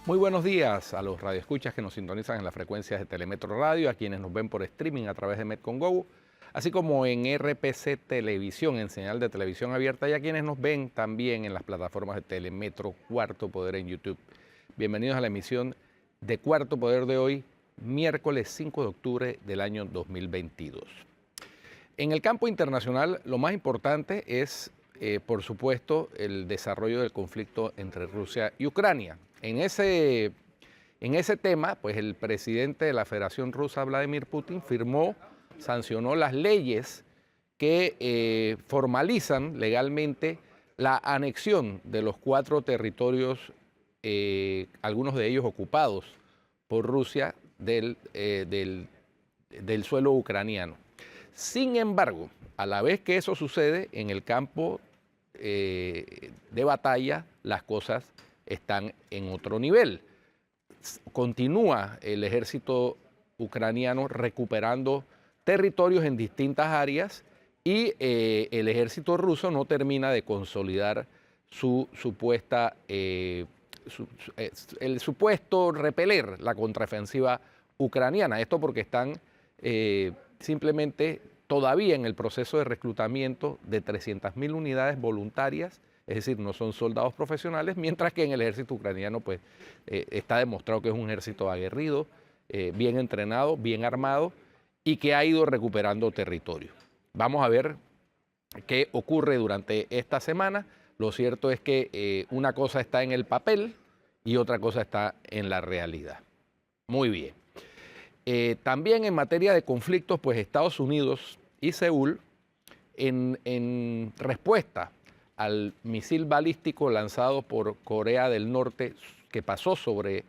Muy buenos días a los radioescuchas que nos sintonizan en las frecuencias de Telemetro Radio, a quienes nos ven por streaming a través de Metcon Go, así como en RPC Televisión, en señal de televisión abierta, y a quienes nos ven también en las plataformas de Telemetro Cuarto Poder en YouTube. Bienvenidos a la emisión de Cuarto Poder de hoy, miércoles 5 de octubre del año 2022. En el campo internacional, lo más importante es, por supuesto, el desarrollo del conflicto entre Rusia y Ucrania. En ese tema, pues el presidente de la Federación Rusa, Vladimir Putin, sancionó las leyes que formalizan legalmente la anexión de los 4 territorios, algunos de ellos ocupados por Rusia, del suelo ucraniano. Sin embargo, a la vez que eso sucede, en el campo de batalla, las cosas están en otro nivel. Continúa el ejército ucraniano recuperando territorios en distintas áreas y el ejército ruso no termina de consolidar el supuesto repeler la contraofensiva ucraniana. Esto porque están simplemente todavía en el proceso de reclutamiento de 300.000 unidades voluntarias, es decir, no son soldados profesionales, mientras que en el ejército ucraniano pues, está demostrado que es un ejército aguerrido, bien entrenado, bien armado y que ha ido recuperando territorio. Vamos a ver qué ocurre durante esta semana. Lo cierto es que una cosa está en el papel y otra cosa está en la realidad. Muy bien. También en materia de conflictos, pues Estados Unidos y Seúl, en respuesta al misil balístico lanzado por Corea del Norte que pasó sobre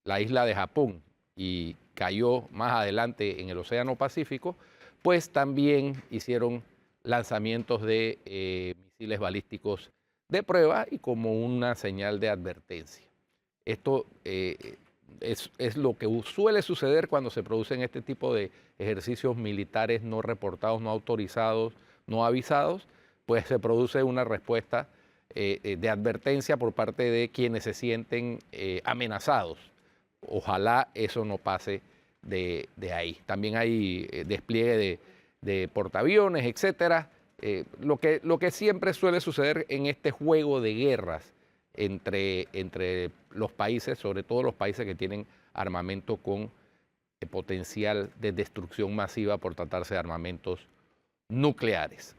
la isla de Japón y cayó más adelante en el Océano Pacífico, pues también hicieron lanzamientos de misiles balísticos de prueba y como una señal de advertencia. Esto es lo que suele suceder cuando se producen este tipo de ejercicios militares no reportados, no autorizados, no avisados, pues se produce una respuesta de advertencia por parte de quienes se sienten amenazados. Ojalá eso no pase de ahí. También hay despliegue de portaaviones, etcétera. Lo que siempre suele suceder en este juego de guerras entre los países, sobre todo los países que tienen armamento con potencial de destrucción masiva por tratarse de armamentos nucleares.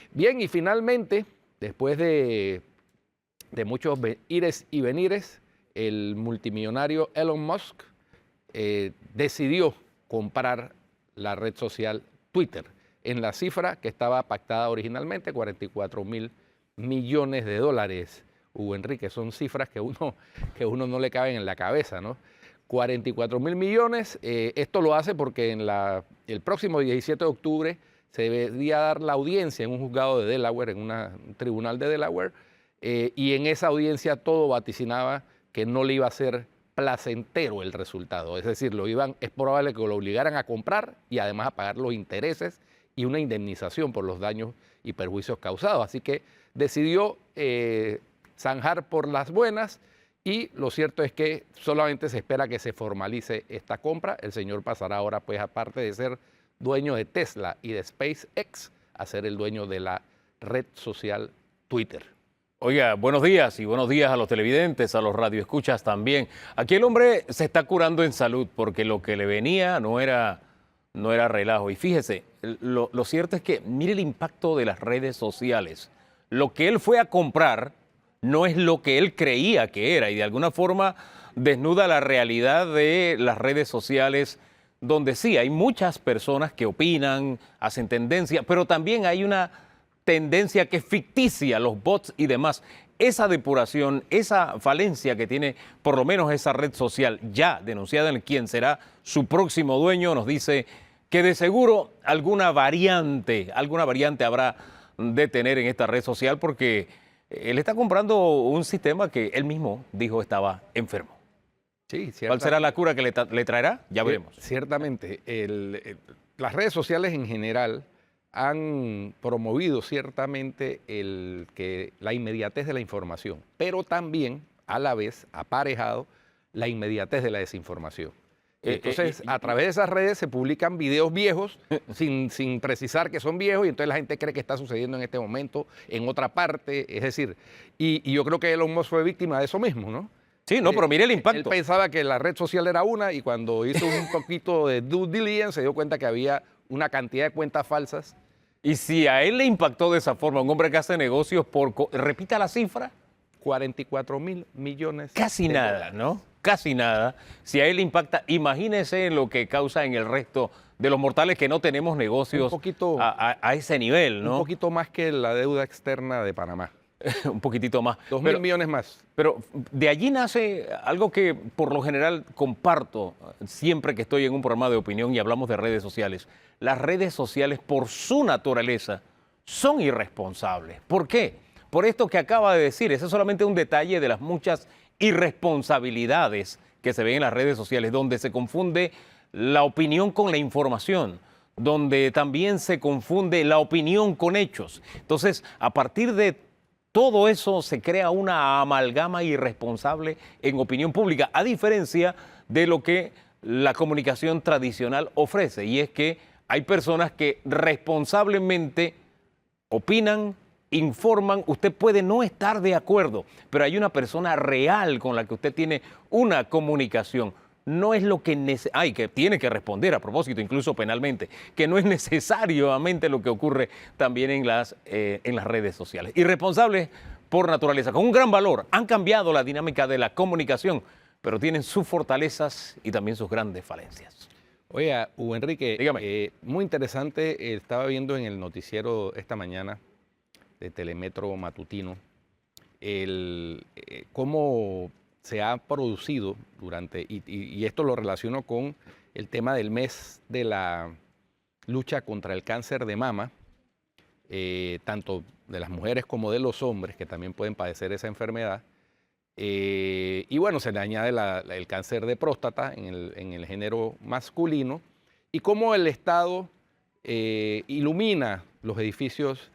Bien, y finalmente, después de muchos ires y venires, el multimillonario Elon Musk decidió comprar la red social Twitter en la cifra que estaba pactada originalmente, $44.000 millones. Hugo Enrique, son cifras que uno no le caben en la cabeza, ¿no? 44.000 millones, esto lo hace porque el próximo 17 de octubre se debería dar la audiencia en un juzgado de Delaware, en un tribunal de Delaware, y en esa audiencia todo vaticinaba que no le iba a ser placentero el resultado, es decir, es probable que lo obligaran a comprar y además a pagar los intereses y una indemnización por los daños y perjuicios causados, así que decidió zanjar por las buenas y lo cierto es que solamente se espera que se formalice esta compra. El señor pasará ahora, pues aparte de ser dueño de Tesla y de SpaceX, a ser el dueño de la red social Twitter. Oiga, buenos días y buenos días a los televidentes, a los radioescuchas también. Aquí el hombre se está curando en salud porque lo que le venía no era relajo. Y fíjese, lo cierto es que mire el impacto de las redes sociales. Lo que él fue a comprar no es lo que él creía que era y de alguna forma desnuda la realidad de las redes sociales, donde sí hay muchas personas que opinan, hacen tendencia, pero también hay una tendencia que es ficticia, los bots y demás. Esa depuración, esa falencia que tiene por lo menos esa red social ya denunciada en quien será su próximo dueño, nos dice que de seguro alguna variante habrá de tener en esta red social porque él está comprando un sistema que él mismo dijo estaba enfermo. Sí, ¿Cuál será la cura que le traerá? Ya veremos. Ciertamente, las redes sociales en general han promovido ciertamente la inmediatez de la información, pero también a la vez aparejado la inmediatez de la desinformación. Entonces, a través de esas redes se publican videos viejos sin precisar que son viejos y entonces la gente cree que está sucediendo en este momento, en otra parte. Es decir, y yo creo que Elon Musk fue víctima de eso mismo, ¿no? Sí, no, pero mire el impacto. Él pensaba que la red social era una y cuando hizo un poquito de due diligence se dio cuenta que había una cantidad de cuentas falsas. Y si a él le impactó de esa forma, un hombre que hace negocios repita la cifra. 44.000 millones. Casi de nada, dólares. ¿no? Casi nada. Si a él le impacta, imagínese lo que causa en el resto de los mortales que no tenemos negocios Un poquito, a ese nivel, ¿no? Un poquito más que la deuda externa de Panamá. Un poquitito más. 2.000 millones más. Pero de allí nace algo que por lo general comparto siempre que estoy en un programa de opinión y hablamos de redes sociales. Las redes sociales, por su naturaleza, son irresponsables. ¿Por qué? Por esto que acaba de decir. Ese es solamente un detalle de las muchas irresponsabilidades que se ven en las redes sociales, donde se confunde la opinión con la información, donde también se confunde la opinión con hechos. Entonces, a partir de todo eso se crea una amalgama irresponsable en opinión pública, a diferencia de lo que la comunicación tradicional ofrece, y es que hay personas que responsablemente opinan, informan. Usted puede no estar de acuerdo, pero hay una persona real con la que usted tiene una comunicación. No es lo que que tiene que responder a propósito, incluso penalmente, que no es necesariamente lo que ocurre también en las redes sociales. Irresponsables por naturaleza, con un gran valor, han cambiado la dinámica de la comunicación, pero tienen sus fortalezas y también sus grandes falencias. Oiga, Hugo Enrique, dígame. Muy interesante, estaba viendo en el noticiero esta mañana de Telemetro Matutino cómo se ha producido durante, y esto lo relaciono con el tema del mes de la lucha contra el cáncer de mama, tanto de las mujeres como de los hombres que también pueden padecer esa enfermedad. Y bueno, se le añade el cáncer de próstata en el género masculino y cómo el Estado ilumina los edificios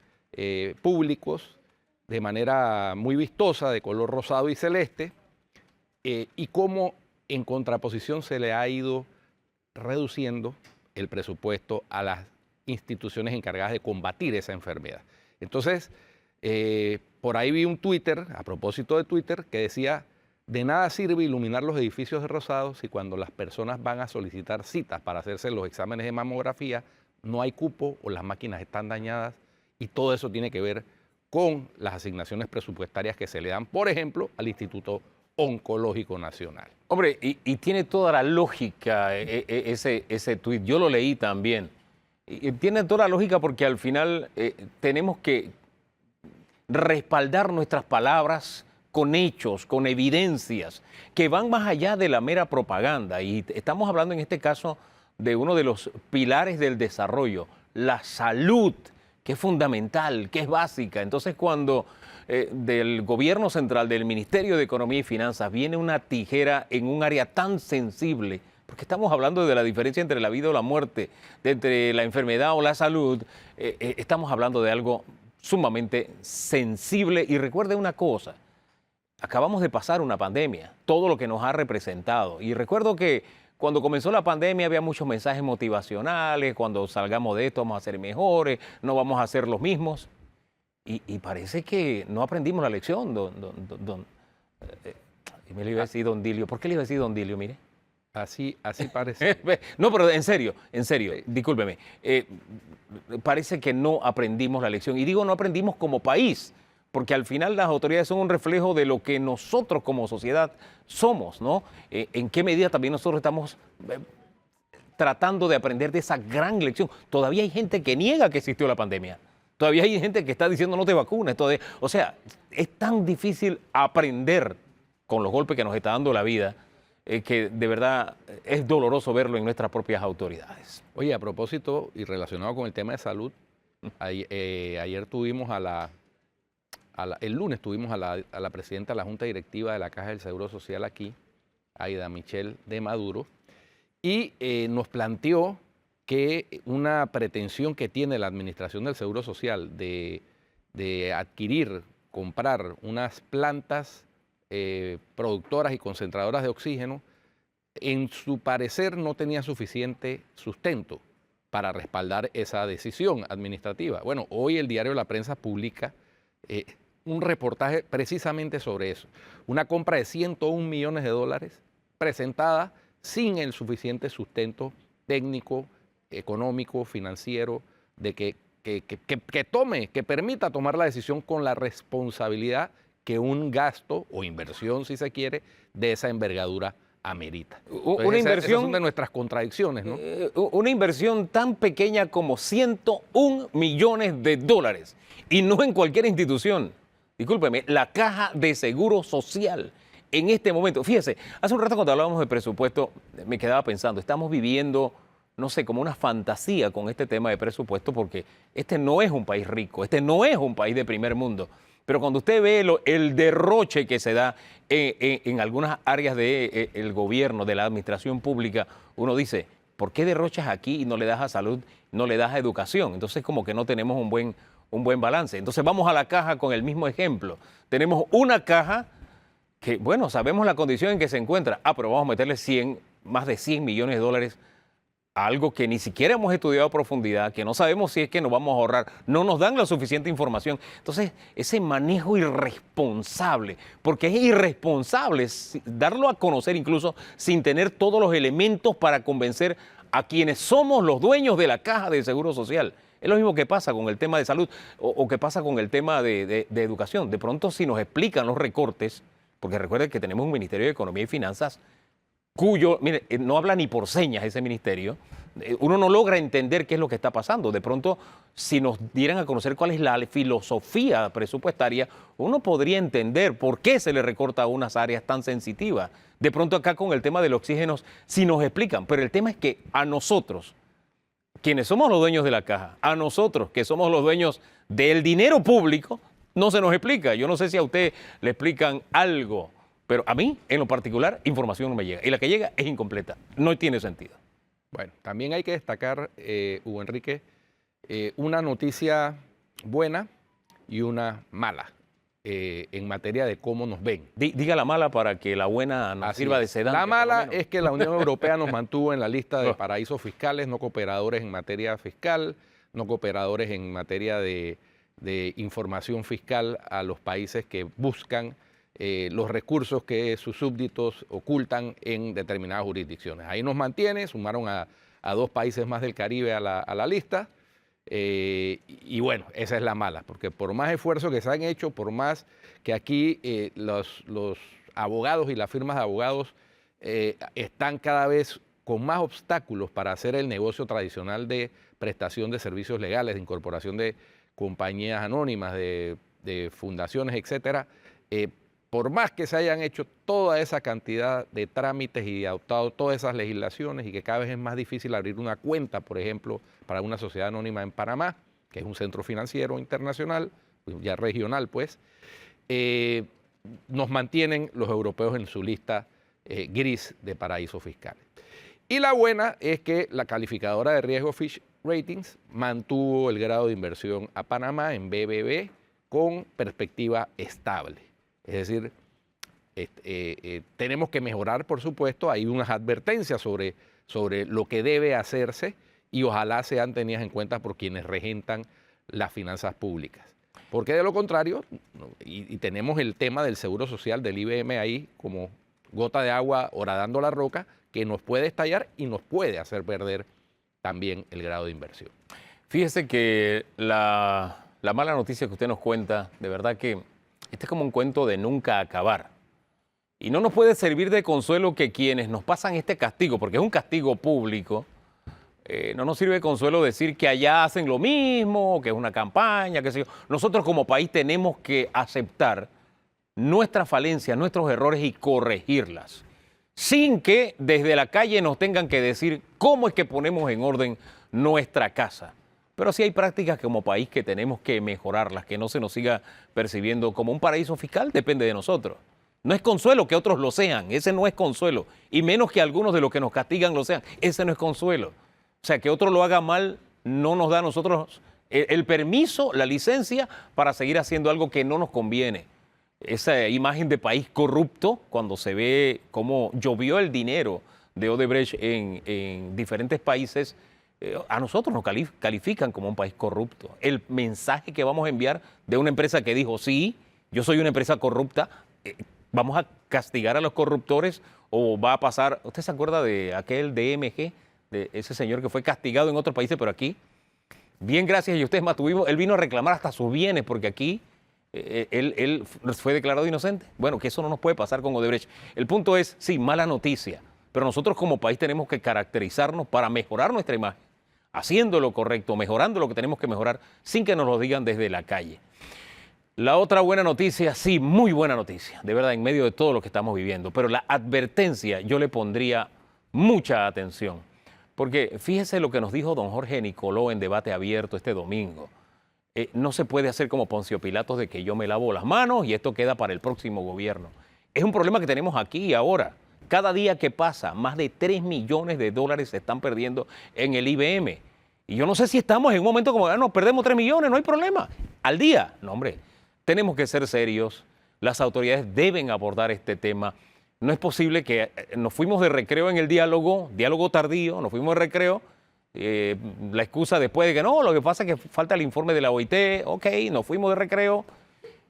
públicos de manera muy vistosa, de color rosado y celeste, y cómo en contraposición se le ha ido reduciendo el presupuesto a las instituciones encargadas de combatir esa enfermedad. Entonces, por ahí vi un Twitter, a propósito de Twitter, que decía, de nada sirve iluminar los edificios de rosado si cuando las personas van a solicitar citas para hacerse los exámenes de mamografía, no hay cupo o las máquinas están dañadas, y todo eso tiene que ver con las asignaciones presupuestarias que se le dan, por ejemplo, al Instituto Oncológico Nacional. Hombre, y tiene toda la lógica ese tuit, yo lo leí también. Y tiene toda la lógica porque al final tenemos que respaldar nuestras palabras con hechos, con evidencias, que van más allá de la mera propaganda. Y estamos hablando en este caso de uno de los pilares del desarrollo, la salud, que es fundamental, que es básica. Entonces, cuando del gobierno central, del Ministerio de Economía y Finanzas, viene una tijera en un área tan sensible, porque estamos hablando de la diferencia entre la vida o la muerte, entre la enfermedad o la salud, estamos hablando de algo sumamente sensible. Y recuerde una cosa, acabamos de pasar una pandemia, todo lo que nos ha representado. Y recuerdo que cuando comenzó la pandemia había muchos mensajes motivacionales, cuando salgamos de esto vamos a ser mejores, no vamos a ser los mismos. Y parece que no aprendimos la lección, me le iba a decir don Dilio. ¿Por qué le iba a decir don Dilio, mire? Así parece. No, pero en serio, discúlpeme. Parece que no aprendimos la lección. Y digo no aprendimos como país, porque al final las autoridades son un reflejo de lo que nosotros como sociedad somos, ¿no? En qué medida también nosotros estamos tratando de aprender de esa gran lección. Todavía hay gente que niega que existió la pandemia. Todavía hay gente que está diciendo no te vacunes. O sea, es tan difícil aprender con los golpes que nos está dando la vida que de verdad es doloroso verlo en nuestras propias autoridades. Oye, a propósito y relacionado con el tema de salud, ayer tuvimos el lunes tuvimos a la presidenta de la Junta Directiva de la Caja del Seguro Social aquí, Aida Michel de Maduro, y nos planteó que una pretensión que tiene la Administración del Seguro Social de comprar unas plantas productoras y concentradoras de oxígeno, en su parecer no tenía suficiente sustento para respaldar esa decisión administrativa. Bueno, hoy el diario La Prensa publica un reportaje precisamente sobre eso. Una compra de 101 millones de dólares presentada sin el suficiente sustento técnico, económico, financiero, de que permita tomar la decisión con la responsabilidad que un gasto o inversión, si se quiere, de esa envergadura amerita. Una inversión, esas son de nuestras contradicciones, ¿no? Una inversión tan pequeña como 101 millones de dólares y no en cualquier institución. Discúlpeme, la Caja de Seguro Social en este momento. Fíjese, hace un rato cuando hablábamos de presupuesto me quedaba pensando, estamos viviendo, no sé, como una fantasía con este tema de presupuesto porque este no es un país rico, este no es un país de primer mundo. Pero cuando usted ve el derroche que se da en algunas áreas del gobierno, de la administración pública, uno dice, ¿por qué derrochas aquí y no le das a salud, no le das a educación? Entonces como que no tenemos un buen balance. Entonces vamos a la caja con el mismo ejemplo. Tenemos una caja que, bueno, sabemos la condición en que se encuentra. Pero vamos a meterle más de 100 millones de dólares a algo que ni siquiera hemos estudiado a profundidad, que no sabemos si es que nos vamos a ahorrar, no nos dan la suficiente información. Entonces, ese manejo irresponsable, porque es irresponsable darlo a conocer incluso sin tener todos los elementos para convencer a quienes somos los dueños de la Caja de Seguro Social. Es lo mismo que pasa con el tema de salud o que pasa con el tema de educación. De pronto, si nos explican los recortes, porque recuerden que tenemos un Ministerio de Economía y Finanzas cuyo, mire, no habla ni por señas ese ministerio, uno no logra entender qué es lo que está pasando. De pronto, si nos dieran a conocer cuál es la filosofía presupuestaria, uno podría entender por qué se le recorta a unas áreas tan sensitivas. De pronto acá con el tema del oxígeno, sí nos explican, pero el tema es que a nosotros, quienes somos los dueños de la caja, a nosotros que somos los dueños del dinero público, no se nos explica. Yo no sé si a usted le explican algo. Pero a mí, en lo particular, información no me llega. Y la que llega es incompleta. No tiene sentido. Bueno, también hay que destacar, Hugo Enrique, una noticia buena y una mala en materia de cómo nos ven. Diga la mala para que la buena nos sirva de sedante. La mala es que la Unión Europea nos mantuvo en la lista de paraísos fiscales, no cooperadores en materia fiscal, no cooperadores en materia de información fiscal a los países que buscan los recursos que sus súbditos ocultan en determinadas jurisdicciones. Ahí nos mantiene, sumaron a 2 países más del Caribe a la lista, y bueno, esa es la mala, porque por más esfuerzo que se han hecho, por más que aquí los abogados y las firmas de abogados están cada vez con más obstáculos para hacer el negocio tradicional de prestación de servicios legales, de incorporación de compañías anónimas, de fundaciones, etcétera, por más que se hayan hecho toda esa cantidad de trámites y adoptado todas esas legislaciones y que cada vez es más difícil abrir una cuenta, por ejemplo, para una sociedad anónima en Panamá, que es un centro financiero internacional, ya regional pues, nos mantienen los europeos en su lista gris de paraísos fiscales. Y la buena es que la calificadora de riesgo Fitch Ratings mantuvo el grado de inversión a Panamá en BBB con perspectiva estable. Es decir, tenemos que mejorar, por supuesto, hay unas advertencias sobre lo que debe hacerse y ojalá sean tenidas en cuenta por quienes regentan las finanzas públicas. Porque de lo contrario, y tenemos el tema del seguro social del IBM ahí como gota de agua horadando la roca, que nos puede estallar y nos puede hacer perder también el grado de inversión. Fíjese que la mala noticia que usted nos cuenta, de verdad que este es como un cuento de nunca acabar. Y no nos puede servir de consuelo que quienes nos pasan este castigo, porque es un castigo público, no nos sirve de consuelo decir que allá hacen lo mismo, que es una campaña, qué sé yo. Nosotros como país tenemos que aceptar nuestras falencias, nuestros errores y corregirlas, sin que desde la calle nos tengan que decir cómo es que ponemos en orden nuestra casa. Pero sí hay prácticas como país que tenemos que mejorarlas, que no se nos siga percibiendo como un paraíso fiscal, depende de nosotros. No es consuelo que otros lo sean, ese no es consuelo, y menos que algunos de los que nos castigan lo sean, ese no es consuelo. O sea, que otro lo haga mal no nos da a nosotros el permiso, la licencia para seguir haciendo algo que no nos conviene. esa imagen de país corrupto cuando se ve cómo llovió el dinero de Odebrecht en diferentes países. A nosotros nos califican como un país corrupto. El mensaje que vamos a enviar de una empresa que dijo, sí, yo soy una empresa corrupta, ¿vamos a castigar a los corruptores o va a pasar? ¿Usted se acuerda de aquel DMG, de ese señor que fue castigado en otros países, pero aquí, bien gracias y ustedes mantuvimos, él vino a reclamar hasta sus bienes porque aquí él fue declarado inocente? Bueno, que eso no nos puede pasar con Odebrecht. El punto es, sí, mala noticia, pero nosotros como país tenemos que caracterizarnos para mejorar nuestra imagen, haciendo lo correcto, mejorando lo que tenemos que mejorar, sin que nos lo digan desde la calle. La otra buena noticia, sí, muy buena noticia, de verdad, en medio de todo lo que estamos viviendo, pero la advertencia yo le pondría mucha atención, porque fíjese lo que nos dijo don Jorge Nicoló en debate abierto este domingo. No se puede hacer como Poncio Pilatos de que yo me lavo las manos y esto queda para el próximo gobierno. Es un problema que tenemos aquí y ahora. Cada día que pasa, más de 3 millones de dólares se están perdiendo en el IBM. Y yo no sé si estamos en un momento como, nos perdemos 3 millones, no hay problema. Al día, no hombre, tenemos que ser serios. Las autoridades deben abordar este tema. No es posible que nos fuimos de recreo en el diálogo tardío, nos fuimos de recreo. La excusa después de que no, lo que pasa es que falta el informe de la OIT, ok, nos fuimos de recreo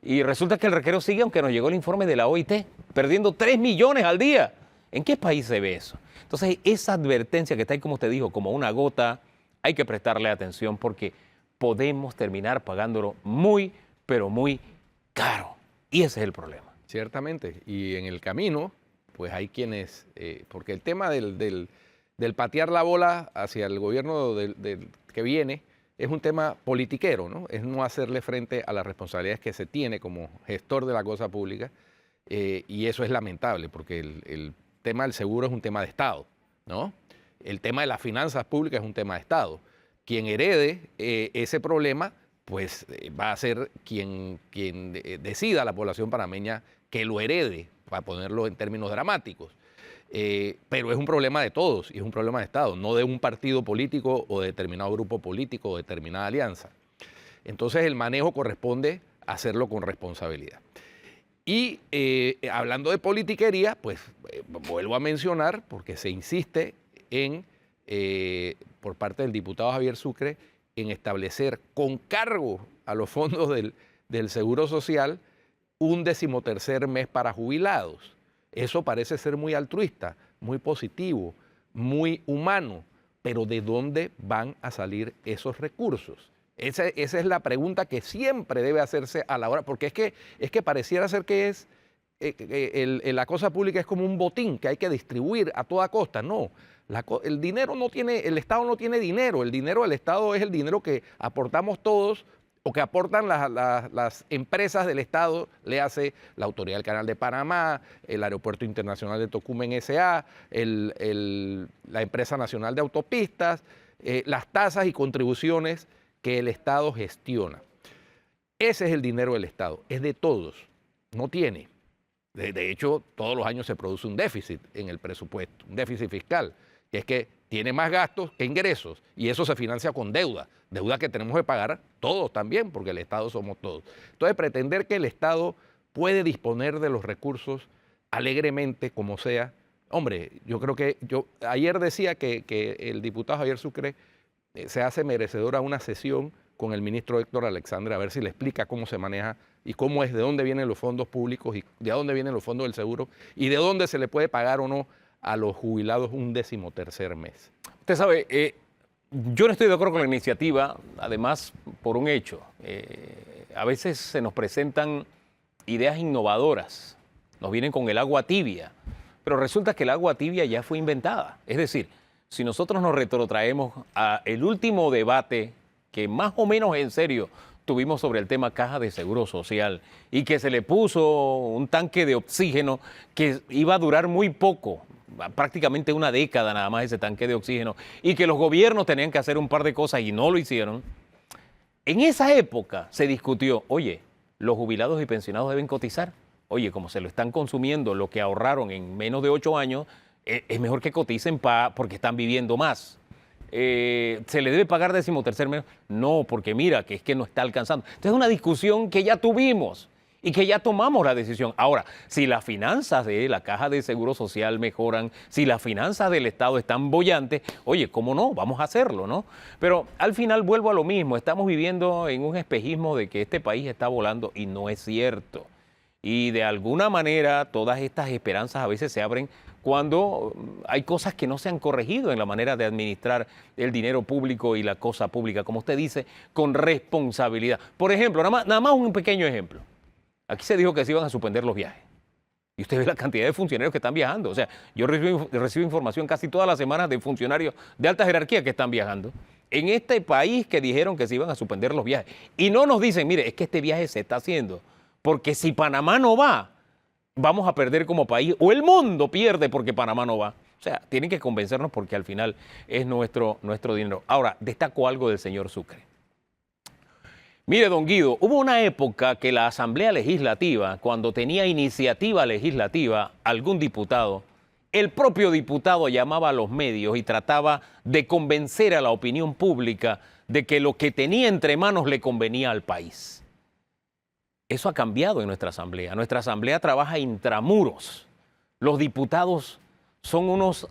y resulta que el recreo sigue aunque nos llegó el informe de la OIT, perdiendo 3 millones al día. ¿En qué país se ve eso? Entonces, esa advertencia que está ahí, como usted dijo, como una gota, hay que prestarle atención porque podemos terminar pagándolo muy, pero muy caro. Y ese es el problema. Ciertamente. Y en el camino, pues hay quienes, porque el tema del patear la bola hacia el gobierno que viene es un tema politiquero, ¿no? Es no hacerle frente a las responsabilidades que se tiene como gestor de la cosa pública, y eso es lamentable, porque el tema del seguro es un tema de Estado, ¿no? El tema de las finanzas públicas es un tema de Estado. Quien herede ese problema, pues va a ser quien decida, la población panameña, que lo herede, para ponerlo en términos dramáticos. Pero es un problema de todos y es un problema de Estado, no de un partido político o de determinado grupo político o determinada alianza. Entonces el manejo corresponde a hacerlo con responsabilidad. Y hablando de politiquería, pues vuelvo a mencionar, porque se insiste por parte del diputado Javier Sucre, en establecer con cargo a los fondos del Seguro Social un 13º mes para jubilados. Eso parece ser muy altruista, muy positivo, muy humano, pero ¿de dónde van a salir esos recursos? Esa es la pregunta que siempre debe hacerse a la hora, porque es que pareciera ser que la cosa pública es como un botín que hay que distribuir a toda costa. No, el dinero no tiene, el Estado no tiene dinero, el dinero del Estado es el dinero que aportamos todos o que aportan las empresas del Estado, le hace la Autoridad del Canal de Panamá, el Aeropuerto Internacional de Tocumen S.A., la Empresa Nacional de Autopistas, las tasas y contribuciones que el Estado gestiona. Ese es el dinero del Estado, es de todos, no tiene. De hecho, todos los años se produce un déficit en el presupuesto, un déficit fiscal, que es que tiene más gastos que ingresos y eso se financia con deuda que tenemos que pagar todos también, porque el Estado somos todos. Entonces, pretender que el Estado puede disponer de los recursos alegremente, como sea, hombre, yo creo que ayer decía que el diputado Javier Sucre se hace merecedor a una sesión con el ministro Héctor Alexandre, a ver si le explica cómo se maneja y cómo es, de dónde vienen los fondos públicos y de dónde vienen los fondos del seguro y de dónde se le puede pagar o no a los jubilados un 13º mes. Usted sabe, yo no estoy de acuerdo con la iniciativa, además por un hecho. A veces se nos presentan ideas innovadoras, nos vienen con el agua tibia, pero resulta que el agua tibia ya fue inventada. Es decir, si nosotros nos retrotraemos al último debate que más o menos en serio tuvimos sobre el tema caja de seguro social y que se le puso un tanque de oxígeno que iba a durar muy poco, prácticamente una década nada más ese tanque de oxígeno, y que los gobiernos tenían que hacer un par de cosas y no lo hicieron. En esa época se discutió, oye, los jubilados y pensionados deben cotizar. Oye, como se lo están consumiendo lo que ahorraron en menos de 8 años, es mejor que coticen porque están viviendo más. ¿Se le debe pagar 13º mes? No, porque mira, que es que no está alcanzando. Entonces es una discusión que ya tuvimos y que ya tomamos la decisión. Ahora, si las finanzas de la Caja de Seguro Social mejoran, si las finanzas del Estado están bollantes, oye, ¿cómo no? Vamos a hacerlo, ¿no? Pero al final vuelvo a lo mismo, estamos viviendo en un espejismo de que este país está volando y no es cierto. Y de alguna manera todas estas esperanzas a veces se abren cuando hay cosas que no se han corregido en la manera de administrar el dinero público y la cosa pública, como usted dice, con responsabilidad. Por ejemplo, nada más un pequeño ejemplo. Aquí se dijo que se iban a suspender los viajes. Y usted ve la cantidad de funcionarios que están viajando. O sea, yo recibo información casi todas las semanas de funcionarios de alta jerarquía que están viajando en este país que dijeron que se iban a suspender los viajes. Y no nos dicen, mire, es que este viaje se está haciendo porque si Panamá no va, vamos a perder como país, o el mundo pierde porque Panamá no va. O sea, tienen que convencernos porque al final es nuestro dinero. Ahora, destaco algo del señor Sucre. Mire, don Guido, hubo una época que la Asamblea Legislativa, cuando tenía iniciativa legislativa, algún diputado, el propio diputado llamaba a los medios y trataba de convencer a la opinión pública de que lo que tenía entre manos le convenía al país. Eso ha cambiado en nuestra Asamblea. Nuestra Asamblea trabaja intramuros. Los diputados son unos,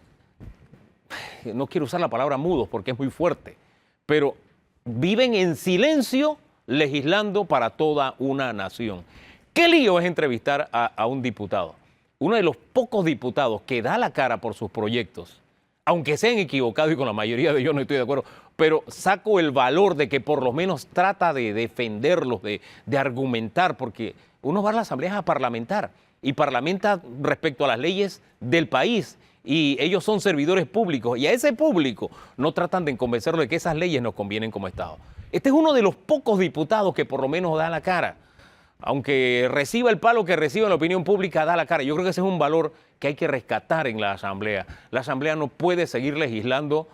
no quiero usar la palabra mudos porque es muy fuerte, pero viven en silencio legislando para toda una nación. ¿Qué lío es entrevistar a un diputado? Uno de los pocos diputados que da la cara por sus proyectos, aunque sean equivocados y con la mayoría de ellos no estoy de acuerdo, pero saco el valor de que por lo menos trata de defenderlos, de argumentar, porque uno va a la Asamblea a parlamentar y parlamenta respecto a las leyes del país y ellos son servidores públicos y a ese público no tratan de convencerlo de que esas leyes nos convienen como Estado. Este es uno de los pocos diputados que por lo menos da la cara. Aunque reciba el palo que reciba en la opinión pública, da la cara. Yo creo que ese es un valor que hay que rescatar en la Asamblea. La Asamblea no puede seguir legislando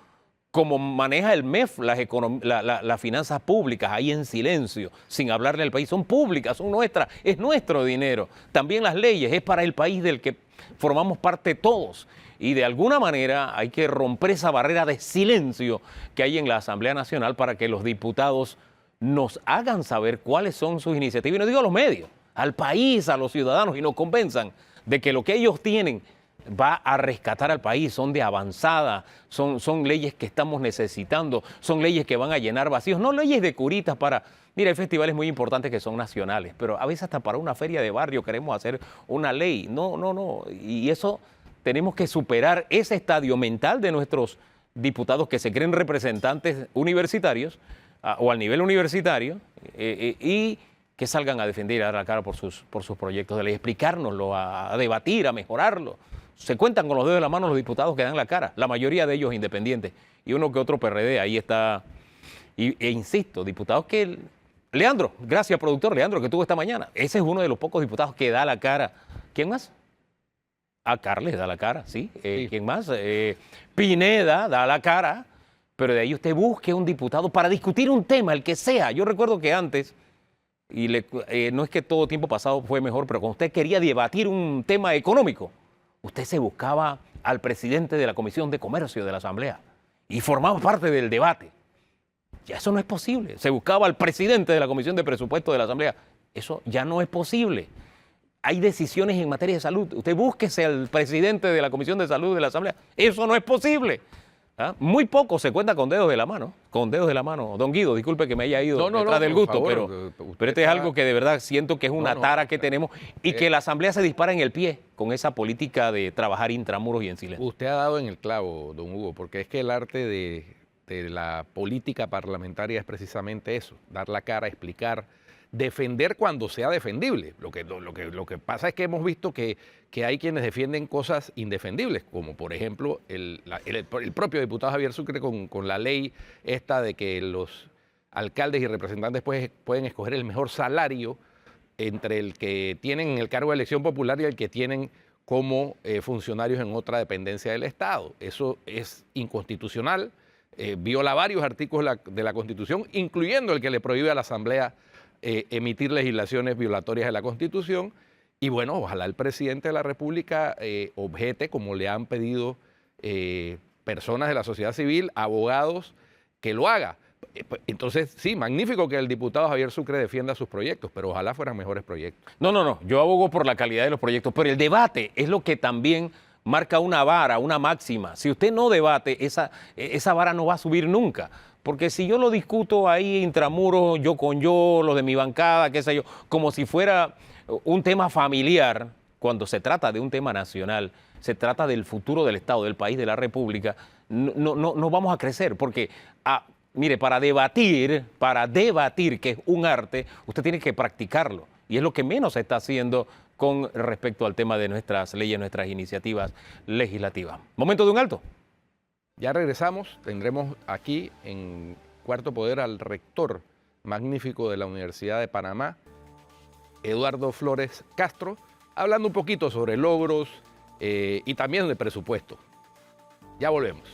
como maneja el MEF las finanzas públicas, ahí en silencio, sin hablarle al país. Son públicas, son nuestras, es nuestro dinero. También las leyes, es para el país del que formamos parte todos. Y de alguna manera hay que romper esa barrera de silencio que hay en la Asamblea Nacional para que los diputados nos hagan saber cuáles son sus iniciativas. Y no digo a los medios, al país, a los ciudadanos, y nos convenzan de que lo que ellos tienen va a rescatar al país, son de avanzada, son leyes que estamos necesitando, son leyes que van a llenar vacíos, no leyes de curitas para... Mira, hay festivales muy importantes que son nacionales, pero a veces hasta para una feria de barrio queremos hacer una ley. No. Y eso tenemos que superar ese estadio mental de nuestros diputados que se creen representantes universitarios o al nivel universitario y que salgan a defender y a dar la cara por sus proyectos de ley, explicárnoslo, a debatir, a mejorarlo. Se cuentan con los dedos de la mano los diputados que dan la cara, la mayoría de ellos independientes, y uno que otro PRD, ahí está. E insisto, diputados que... Leandro, gracias productor, Leandro, que tuvo esta mañana. Ese es uno de los pocos diputados que da la cara. ¿Quién más? Carles da la cara, sí. Sí. ¿Quién más? Pineda da la cara, pero de ahí usted busque un diputado para discutir un tema, el que sea. Yo recuerdo que antes, y no es que todo tiempo pasado fue mejor, pero cuando usted quería debatir un tema económico, usted se buscaba al presidente de la Comisión de Comercio de la Asamblea y formaba parte del debate. Ya eso no es posible. Se buscaba al presidente de la Comisión de Presupuesto de la Asamblea. Eso ya no es posible. Hay decisiones en materia de salud. Usted búsquese al presidente de la Comisión de Salud de la Asamblea. Eso no es posible. Muy poco se cuenta con dedos de la mano. Con dedos de la mano. Don Guido, disculpe que me haya ido detrás del gusto, favor, pero este es algo que de verdad siento que es una tara que tenemos y que la Asamblea se dispara en el pie con esa política de trabajar intramuros y en silencio. Usted ha dado en el clavo, don Hugo, porque es que el arte de la política parlamentaria es precisamente eso, dar la cara, explicar, defender cuando sea defendible. Lo que pasa es que hemos visto que hay quienes defienden cosas indefendibles, como por ejemplo el propio diputado Javier Sucre con la ley esta de que los alcaldes y representantes pueden escoger el mejor salario entre el que tienen en el cargo de elección popular y el que tienen como funcionarios en otra dependencia del Estado. Eso es inconstitucional. Viola varios artículos de la Constitución, incluyendo el que le prohíbe a la Asamblea emitir legislaciones violatorias de la Constitución. Y bueno, ojalá el presidente de la República objete, como le han pedido personas de la sociedad civil, abogados, que lo haga. Entonces, sí, magnífico que el diputado Javier Sucre defienda sus proyectos, pero ojalá fueran mejores proyectos. No, yo abogo por la calidad de los proyectos, pero el debate es lo que también marca una vara, una máxima. Si usted no debate, esa vara no va a subir nunca. Porque si yo lo discuto ahí intramuros, yo con yo, los de mi bancada, qué sé yo, como si fuera un tema familiar, cuando se trata de un tema nacional, se trata del futuro del Estado, del país, de la República, no vamos a crecer. Porque, mire, para debatir, que es un arte, usted tiene que practicarlo. Y es lo que menos se está haciendo con respecto al tema de nuestras leyes, nuestras iniciativas legislativas. Momento de un alto. Ya regresamos, tendremos aquí en Cuarto Poder al rector magnífico de la Universidad de Panamá, Eduardo Flores Castro, hablando un poquito sobre logros y también de presupuesto. Ya volvemos.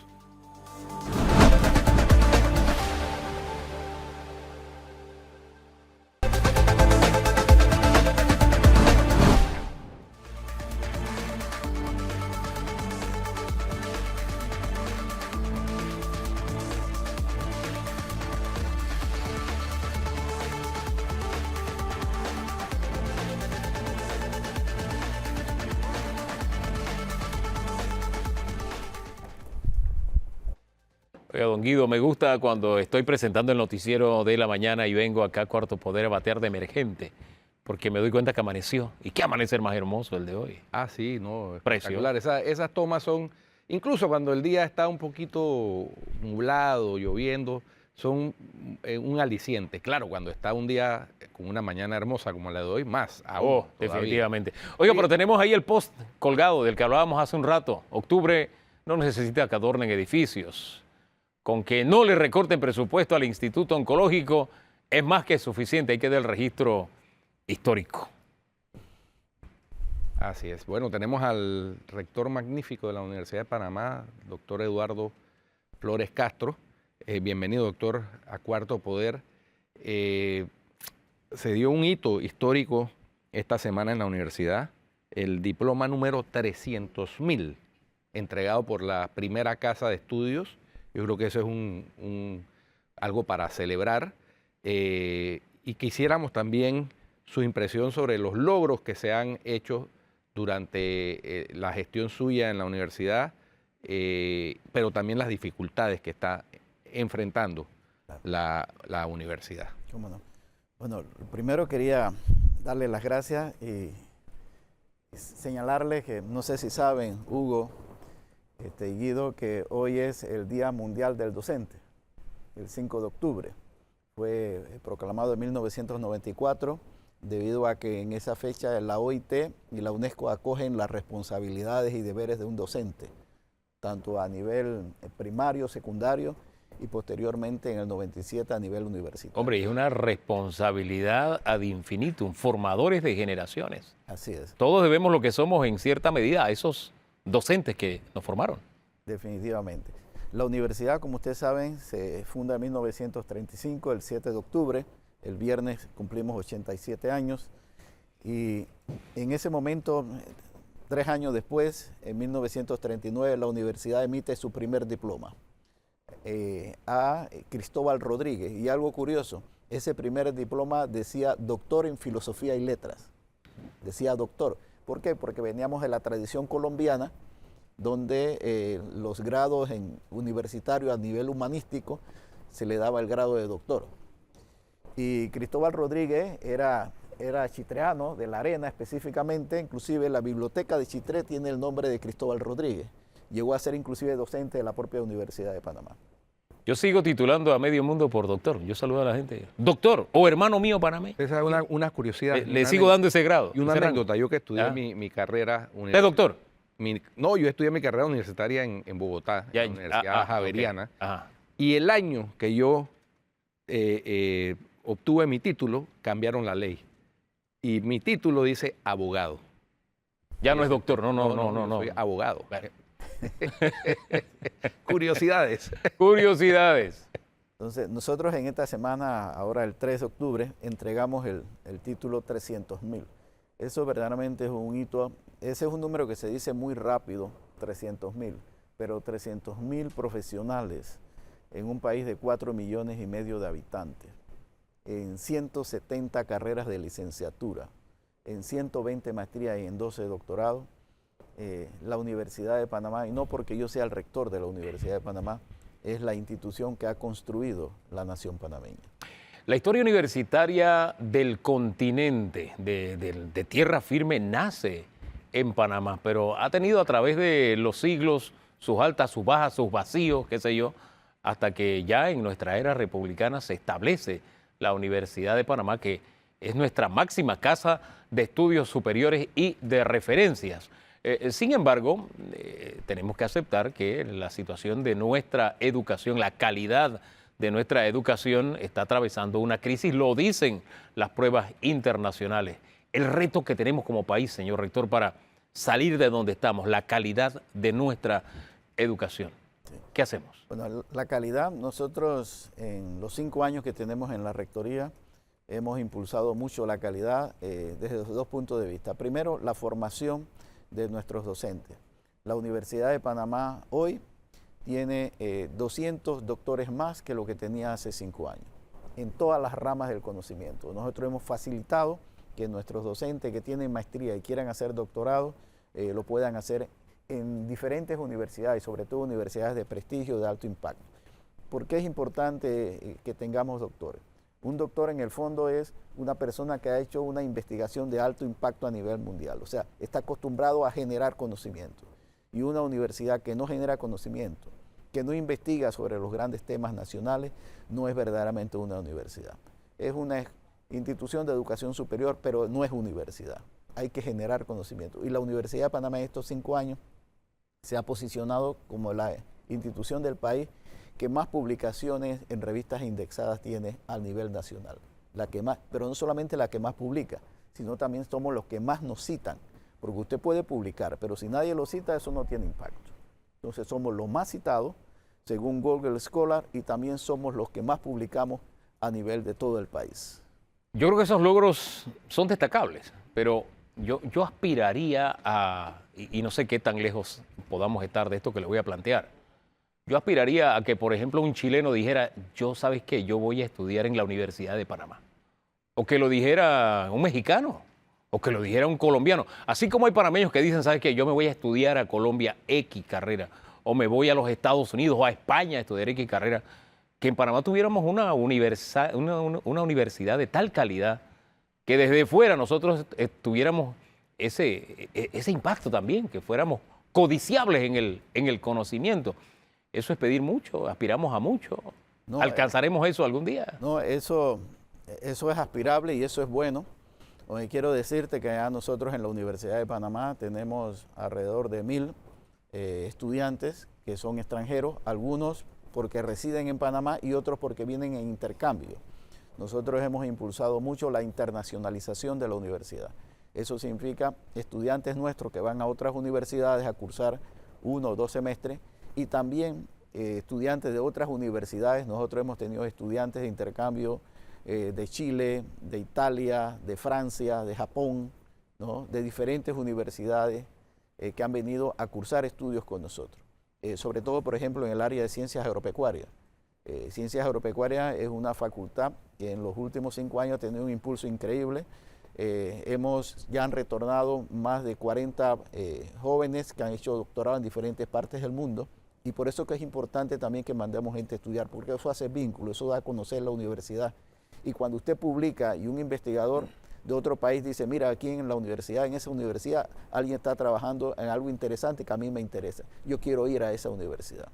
Oiga, don Guido, me gusta cuando estoy presentando el noticiero de la mañana y vengo acá a Cuarto Poder a batear de emergente, porque me doy cuenta que amaneció. ¿Y qué amanecer más hermoso el de hoy? Ah, sí, no, Precioso. espectacular. Esas tomas son, incluso cuando el día está un poquito nublado, lloviendo, son un aliciente. Claro, cuando está un día con una mañana hermosa como la de hoy, más aún. Definitivamente. Oiga, pero tenemos ahí el post colgado del que hablábamos hace un rato. Octubre no necesita que adornen edificios. Con que no le recorten presupuesto al Instituto Oncológico es más que suficiente. Hay que dar el registro histórico. Así es. Bueno, tenemos al rector magnífico de la Universidad de Panamá, doctor Eduardo Flores Castro. Bienvenido, doctor, a Cuarto Poder. Se dio un hito histórico esta semana en la universidad, el diploma número 300.000, entregado por la primera casa de estudios. Yo creo que eso es algo para celebrar y quisiéramos también su impresión sobre los logros que se han hecho durante la gestión suya en la universidad, pero también las dificultades que está enfrentando la universidad. ¿Cómo no? Bueno, primero quería darle las gracias y señalarles que, no sé si saben, Hugo, Guido, que hoy es el Día Mundial del Docente, el 5 de octubre. Fue proclamado en 1994 debido a que en esa fecha la OIT y la UNESCO acogen las responsabilidades y deberes de un docente, tanto a nivel primario, secundario y posteriormente en el 97 a nivel universitario. Hombre, es una responsabilidad ad infinitum, formadores de generaciones. Así es. Todos debemos lo que somos en cierta medida a esos docentes que nos formaron. Definitivamente. La universidad, como ustedes saben, se funda en 1935, el 7 de octubre. El viernes cumplimos 87 años. Y en ese momento, 3 años después, en 1939, la universidad emite su primer diploma a Cristóbal Rodríguez. Y algo curioso, ese primer diploma decía doctor en filosofía y letras. Decía doctor. ¿Por qué? Porque veníamos de la tradición colombiana, donde los grados universitarios a nivel humanístico se le daba el grado de doctor. Y Cristóbal Rodríguez era chitreano, de La Arena específicamente, inclusive la biblioteca de Chitré tiene el nombre de Cristóbal Rodríguez. Llegó a ser inclusive docente de la propia Universidad de Panamá. Yo sigo titulando a medio mundo por doctor. Yo saludo a la gente. Doctor o hermano mío panameño. Esa es una curiosidad. Le sigo dando ese grado. Y una anécdota. Yo que estudié mi carrera universitaria. ¿Es doctor? No, yo estudié mi carrera universitaria en Bogotá, en la Universidad Javeriana. Okay. Y el año que yo obtuve mi título, cambiaron la ley. Y mi título dice abogado. Ya no es doctor, no. Soy abogado. Curiosidades. Curiosidades. Entonces, nosotros en esta semana, ahora el 3 de octubre, entregamos el título 300.000. Eso verdaderamente es un hito. Ese es un número que se dice muy rápido, 300.000, pero 300.000 profesionales en un país de 4,5 millones de habitantes, en 170 carreras de licenciatura, en 120 maestrías y en 12 doctorados, la Universidad de Panamá, y no porque yo sea el rector de la Universidad de Panamá, es la institución que ha construido la nación panameña. La historia universitaria del continente, de tierra firme, nace en Panamá, pero ha tenido a través de los siglos sus altas, sus bajas, sus vacíos, qué sé yo, hasta que ya en nuestra era republicana se establece la Universidad de Panamá, que es nuestra máxima casa de estudios superiores y de referencias. Sin embargo, tenemos que aceptar que la situación de nuestra educación, la calidad de nuestra educación está atravesando una crisis, lo dicen las pruebas internacionales. El reto que tenemos como país, señor rector, para salir de donde estamos, la calidad de nuestra educación. ¿Qué hacemos? Bueno, la calidad, nosotros en los 5 años que tenemos en la rectoría, hemos impulsado mucho la calidad desde los 2 puntos de vista. Primero, la formación de nuestros docentes. La Universidad de Panamá hoy tiene 200 doctores más que lo que tenía hace 5 años, en todas las ramas del conocimiento. Nosotros hemos facilitado que nuestros docentes que tienen maestría y quieran hacer doctorado, lo puedan hacer en diferentes universidades, sobre todo universidades de prestigio, de alto impacto. ¿Por qué es importante que tengamos doctores? Un doctor en el fondo es una persona que ha hecho una investigación de alto impacto a nivel mundial, o sea, está acostumbrado a generar conocimiento. Y una universidad que no genera conocimiento, que no investiga sobre los grandes temas nacionales, no es verdaderamente una universidad. Es una institución de educación superior, pero no es universidad. Hay que generar conocimiento. Y la Universidad de Panamá en estos 5 años se ha posicionado como la institución del país que más publicaciones en revistas indexadas tiene a nivel nacional. La que más, pero no solamente la que más publica, sino también somos los que más nos citan. Porque usted puede publicar, pero si nadie lo cita, eso no tiene impacto. Entonces somos los más citados, según Google Scholar, y también somos los que más publicamos a nivel de todo el país. Yo creo que esos logros son destacables, pero yo aspiraría a, y no sé qué tan lejos podamos estar de esto que le voy a plantear, yo aspiraría a que, por ejemplo, un chileno dijera, ¿sabes qué? Yo voy a estudiar en la Universidad de Panamá. O que lo dijera un mexicano, o que lo dijera un colombiano. Así como hay panameños que dicen, ¿sabes qué? Yo me voy a estudiar a Colombia X carrera, o me voy a los Estados Unidos o a España a estudiar X carrera. Que en Panamá tuviéramos una universidad de tal calidad que desde fuera nosotros tuviéramos ese impacto también, que fuéramos codiciables en el conocimiento. Eso es pedir mucho, aspiramos a mucho. No, ¿alcanzaremos eso algún día? No, eso es aspirable y eso es bueno. Hoy quiero decirte que ya nosotros en la Universidad de Panamá tenemos alrededor de 1,000 estudiantes que son extranjeros, algunos porque residen en Panamá y otros porque vienen en intercambio. Nosotros hemos impulsado mucho la internacionalización de la universidad. Eso significa estudiantes nuestros que van a otras universidades a cursar 1 o 2 semestres y también estudiantes de otras universidades. Nosotros hemos tenido estudiantes de intercambio de Chile, de Italia, de Francia, de Japón, ¿no? De diferentes universidades que han venido a cursar estudios con nosotros. Sobre todo, por ejemplo, en el área de ciencias agropecuarias. Ciencias agropecuarias es una facultad que en los últimos 5 años ha tenido un impulso increíble. Ya han retornado más de 40 jóvenes que han hecho doctorado en diferentes partes del mundo y por eso que es importante también que mandemos gente a estudiar, porque eso hace vínculo, eso da a conocer la universidad. Y cuando usted publica y un investigador de otro país dice, mira, aquí en la universidad, en esa universidad, alguien está trabajando en algo interesante que a mí me interesa, yo quiero ir a esa universidad.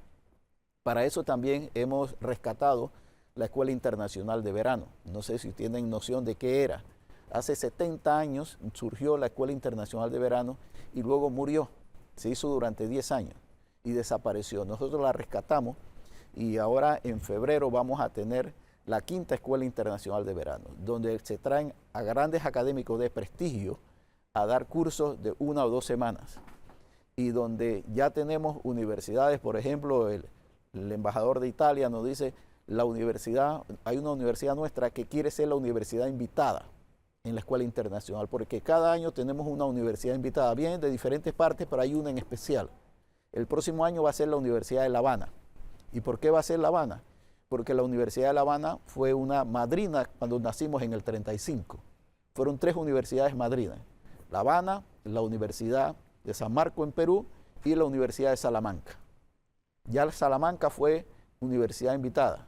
Para eso también hemos rescatado la Escuela Internacional de Verano. No sé si tienen noción de qué era. Hace 70 años surgió la Escuela Internacional de Verano y luego murió. Se hizo durante 10 años y desapareció. Nosotros la rescatamos y ahora en febrero vamos a tener la 5ª Escuela Internacional de Verano, donde se traen a grandes académicos de prestigio a dar cursos de 1 o 2 semanas y donde ya tenemos universidades, por ejemplo, el embajador de Italia nos dice, hay una universidad nuestra que quiere ser la universidad invitada en la Escuela Internacional, porque cada año tenemos una universidad invitada, vienen de diferentes partes, pero hay una en especial. El próximo año va a ser la Universidad de La Habana. ¿Y por qué va a ser La Habana? porque la Universidad de La Habana fue una madrina cuando nacimos en el 35. Fueron 3 universidades madrinas: La Habana, la Universidad de San Marcos en Perú y la Universidad de Salamanca. Ya Salamanca fue universidad invitada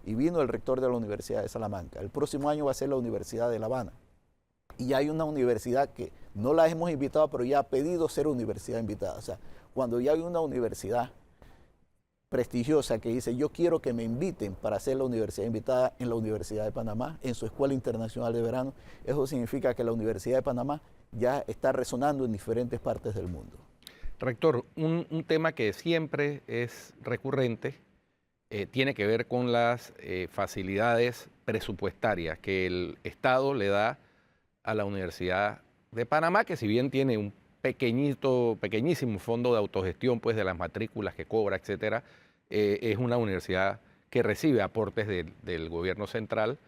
y vino el rector de la Universidad de Salamanca. El próximo año va a ser la Universidad de La Habana. Y hay una universidad que no la hemos invitado, pero ya ha pedido ser universidad invitada. O sea, cuando ya hay una universidad prestigiosa que dice, yo quiero que me inviten para ser la universidad invitada en la Universidad de Panamá, en su Escuela Internacional de Verano, eso significa que la Universidad de Panamá ya está resonando en diferentes partes del mundo. Rector, un tema que siempre es recurrente tiene que ver con las facilidades presupuestarias que el Estado le da a la Universidad de Panamá, que si bien tiene un pequeñísimo fondo de autogestión pues, de las matrículas que cobra, etcétera, es una universidad que recibe aportes del gobierno central.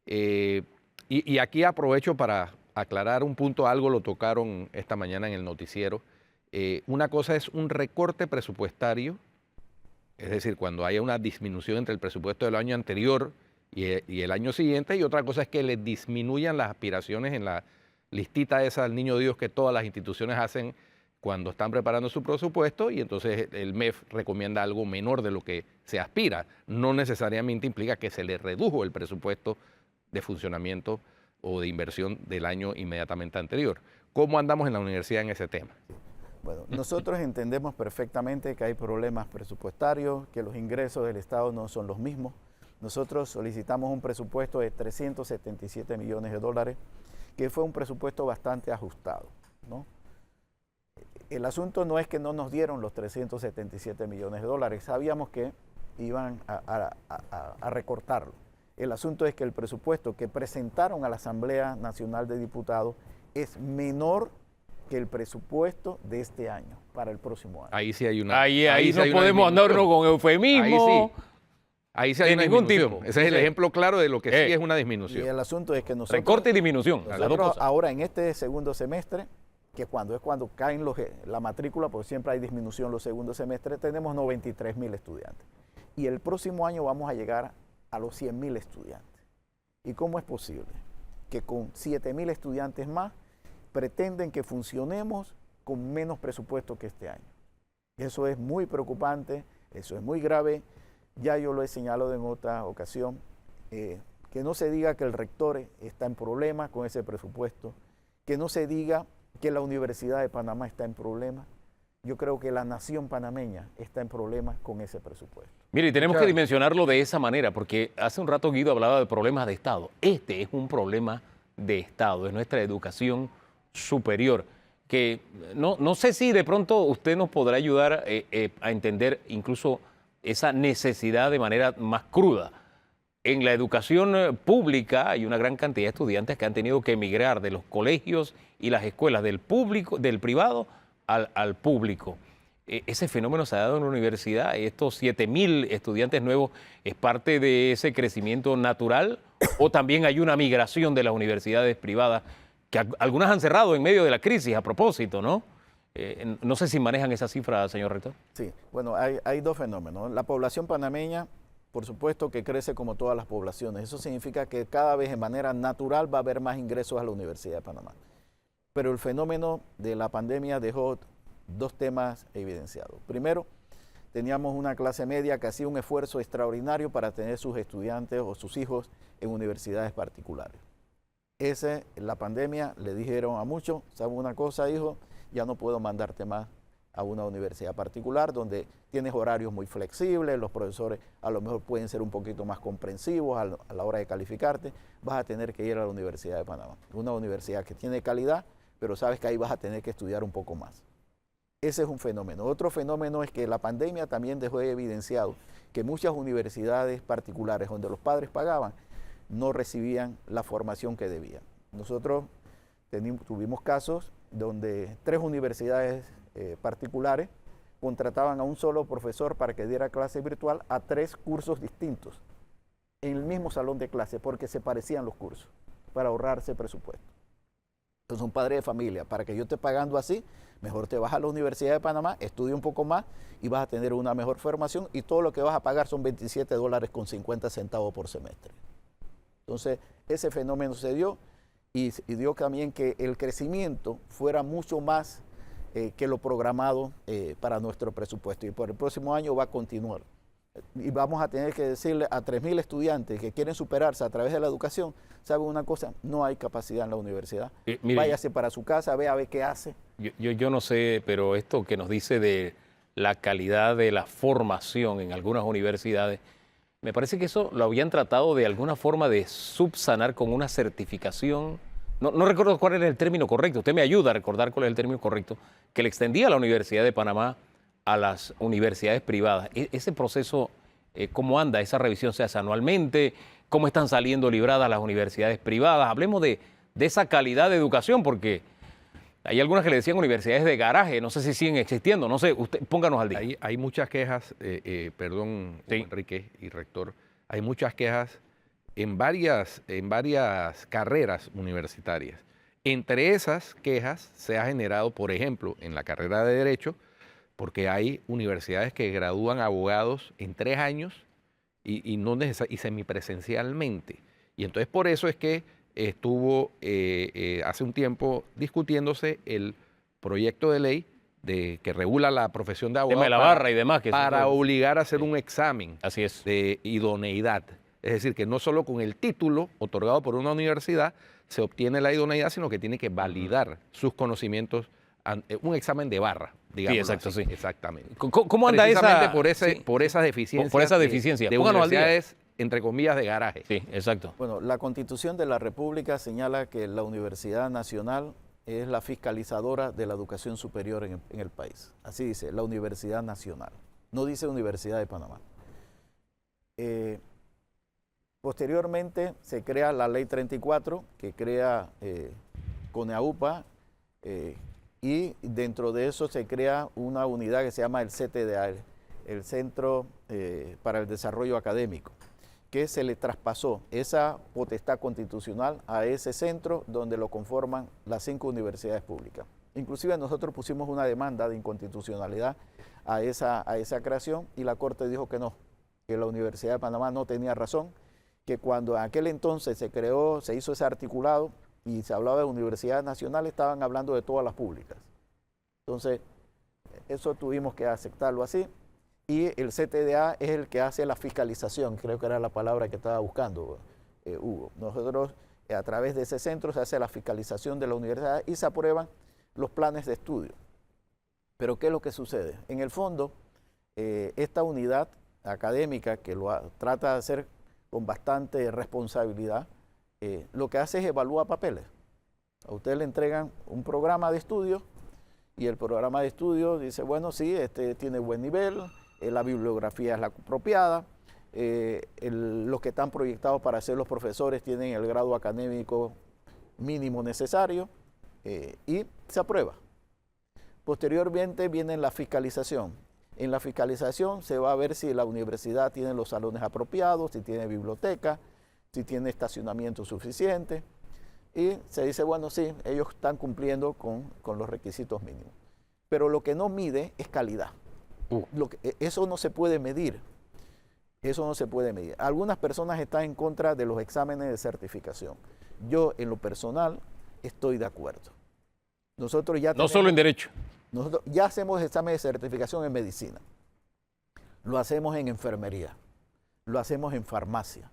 Y aquí aprovecho para aclarar un punto, algo lo tocaron esta mañana en el noticiero. Una cosa es un recorte presupuestario, es decir, cuando haya una disminución entre el presupuesto del año anterior y el año siguiente, y otra cosa es que le disminuyan las aspiraciones en la listita esa al niño Dios que todas las instituciones hacen cuando están preparando su presupuesto, y entonces el MEF recomienda algo menor de lo que se aspira. No necesariamente implica que se le redujo el presupuesto de funcionamiento o de inversión del año inmediatamente anterior. ¿Cómo andamos en la universidad en ese tema? Bueno, nosotros entendemos perfectamente que hay problemas presupuestarios, que los ingresos del Estado no son los mismos. Nosotros solicitamos un presupuesto de 377 millones de dólares, que fue un presupuesto bastante ajustado, ¿no? El asunto no es que no nos dieron los 377 millones de dólares, sabíamos que iban a recortarlo. El asunto es que el presupuesto que presentaron a la Asamblea Nacional de Diputados es menor que el presupuesto de este año, para el próximo año. Ahí sí hay una... Ahí sí no hay una podemos andarnos con eufemismo. Ahí sí hay de una ningún disminución. tipo. Ese es el ejemplo claro de lo que sí es una Y disminución. el asunto es que nosotros... Recorte y disminución. las dos Nosotros cosas. ahora en este segundo semestre, que cuando caen la matrícula, porque siempre hay disminución los segundos semestres, tenemos 93.000 estudiantes. Y el próximo año vamos a llegar a los 100.000 estudiantes. ¿Y cómo es posible? Que con 7.000 estudiantes más pretenden que funcionemos con menos presupuesto que este año. Eso es muy preocupante, eso es muy grave. Ya yo lo he señalado en otra ocasión, que no se diga que el rector está en problemas con ese presupuesto, que no se diga que la Universidad de Panamá está en problemas. Yo creo que la nación panameña está en problemas con ese presupuesto. Mire, y tenemos Claro. que dimensionarlo de esa manera, porque hace un rato Guido hablaba de problemas de Estado. Este es un problema de Estado, es nuestra educación superior, que no sé si de pronto usted nos podrá ayudar a entender incluso esa necesidad de manera más cruda. En la educación pública hay una gran cantidad de estudiantes que han tenido que emigrar de los colegios y las escuelas del privado al público. Ese fenómeno se ha dado en la universidad. Estos 7.000 estudiantes nuevos es parte de ese crecimiento natural, o también hay una migración de las universidades privadas, que algunas han cerrado en medio de la crisis a propósito, ¿no? No sé si manejan esa cifra, señor rector. Sí, bueno, hay dos fenómenos. La población panameña, por supuesto que crece como todas las poblaciones. Eso significa que cada vez de manera natural va a haber más ingresos a la Universidad de Panamá. Pero el fenómeno de la pandemia dejó dos temas evidenciados. Primero, teníamos una clase media que hacía un esfuerzo extraordinario para tener sus estudiantes o sus hijos en universidades particulares. La pandemia le dijeron a muchos, ¿sabe una cosa, hijo? Ya no puedo mandarte más a una universidad particular donde tienes horarios muy flexibles, los profesores a lo mejor pueden ser un poquito más comprensivos a la hora de calificarte, vas a tener que ir a la Universidad de Panamá, una universidad que tiene calidad, pero sabes que ahí vas a tener que estudiar un poco más. Ese es un fenómeno. Otro fenómeno es que la pandemia también dejó evidenciado que muchas universidades particulares donde los padres pagaban no recibían la formación que debían. Nosotros tuvimos casos donde 3 universidades particulares contrataban a un solo profesor para que diera clase virtual a 3 cursos distintos en el mismo salón de clase porque se parecían los cursos para ahorrarse presupuesto. es un padre de familia, para que yo esté pagando así, mejor te vas a la Universidad de Panamá, estudia un poco más y vas a tener una mejor formación y todo lo que vas a pagar son $27.50 por semestre. Entonces, ese fenómeno se dio y dio también que el crecimiento fuera mucho más que lo programado para nuestro presupuesto. Y por el próximo año va a continuar. Y vamos a tener que decirle a 3.000 estudiantes que quieren superarse a través de la educación, ¿saben una cosa? No hay capacidad en la universidad. Mire, váyase para su casa, vea a ver qué hace. Yo no sé, pero esto que nos dice de la calidad de la formación en algunas universidades, me parece que eso lo habían tratado de alguna forma de subsanar con una certificación. No recuerdo cuál era el término correcto. Usted me ayuda a recordar cuál es el término correcto, que le extendía a la Universidad de Panamá a las universidades privadas. Ese proceso, ¿cómo anda? ¿Esa revisión se hace anualmente? ¿Cómo están saliendo libradas las universidades privadas? Hablemos de esa calidad de educación, porque hay algunas que le decían universidades de garaje, no sé si siguen existiendo, no sé, usted pónganos al día. Hay muchas quejas, perdón, Sí. Enrique y rector, hay muchas quejas en varias carreras universitarias. Entre esas quejas se ha generado, por ejemplo, en la carrera de Derecho, porque hay universidades que gradúan abogados en 3 años y semipresencialmente. Y entonces por eso es que estuvo hace un tiempo discutiéndose el proyecto de ley que regula la profesión de El tema abogado de la barra y demás. Que para eso- obligar a hacer Sí. un examen Así es. de idoneidad. Es decir, que no solo con el título otorgado por una universidad se obtiene la idoneidad, sino que tiene que validar sus conocimientos, un examen de barra, digamos. exacto, así. sí. Exactamente. ¿Cómo anda Precisamente esa? Sí. por esas deficiencias. Por esa deficiencia. De Pónganos al día. universidades, entre comillas, de garaje. Sí, exacto. Bueno, la Constitución de la República señala que la Universidad Nacional es la fiscalizadora de la educación superior en el país. Así dice, la Universidad Nacional. No dice Universidad de Panamá. Posteriormente se crea la Ley 34, que crea CONEAUPA, y dentro de eso se crea una unidad que se llama el CTDA, el Centro para el Desarrollo Académico, que se le traspasó esa potestad constitucional a ese centro donde lo conforman las 5 universidades públicas. Inclusive nosotros pusimos una demanda de inconstitucionalidad a esa creación y la Corte dijo que no, que la Universidad de Panamá no tenía razón, que cuando en aquel entonces se creó, se hizo ese articulado y se hablaba de universidades nacionales, estaban hablando de todas las públicas. Entonces, eso tuvimos que aceptarlo así. Y el CTDA es el que hace la fiscalización, creo que era la palabra que estaba buscando, Hugo. Nosotros, a través de ese centro, se hace la fiscalización de la universidad y se aprueban los planes de estudio. Pero, ¿qué es lo que sucede? En el fondo, esta unidad académica, que trata de hacer con bastante responsabilidad, lo que hace es evaluar papeles. A usted le entregan un programa de estudio y el programa de estudio dice, bueno, sí, este tiene buen nivel, la bibliografía es la apropiada, los que están proyectados para ser los profesores tienen el grado académico mínimo necesario y se aprueba. Posteriormente viene la fiscalización. En la fiscalización se va a ver si la universidad tiene los salones apropiados, si tiene biblioteca, si tiene estacionamiento suficiente. Y se dice, bueno, sí, ellos están cumpliendo con los requisitos mínimos. Pero lo que no mide es calidad. Eso no se puede medir. Eso no se puede medir. Algunas personas están en contra de los exámenes de certificación. Yo, en lo personal, estoy de acuerdo. Nosotros ya No solo en derecho. Nosotros ya hacemos exámenes de certificación en medicina. Lo hacemos en enfermería. Lo hacemos en farmacia.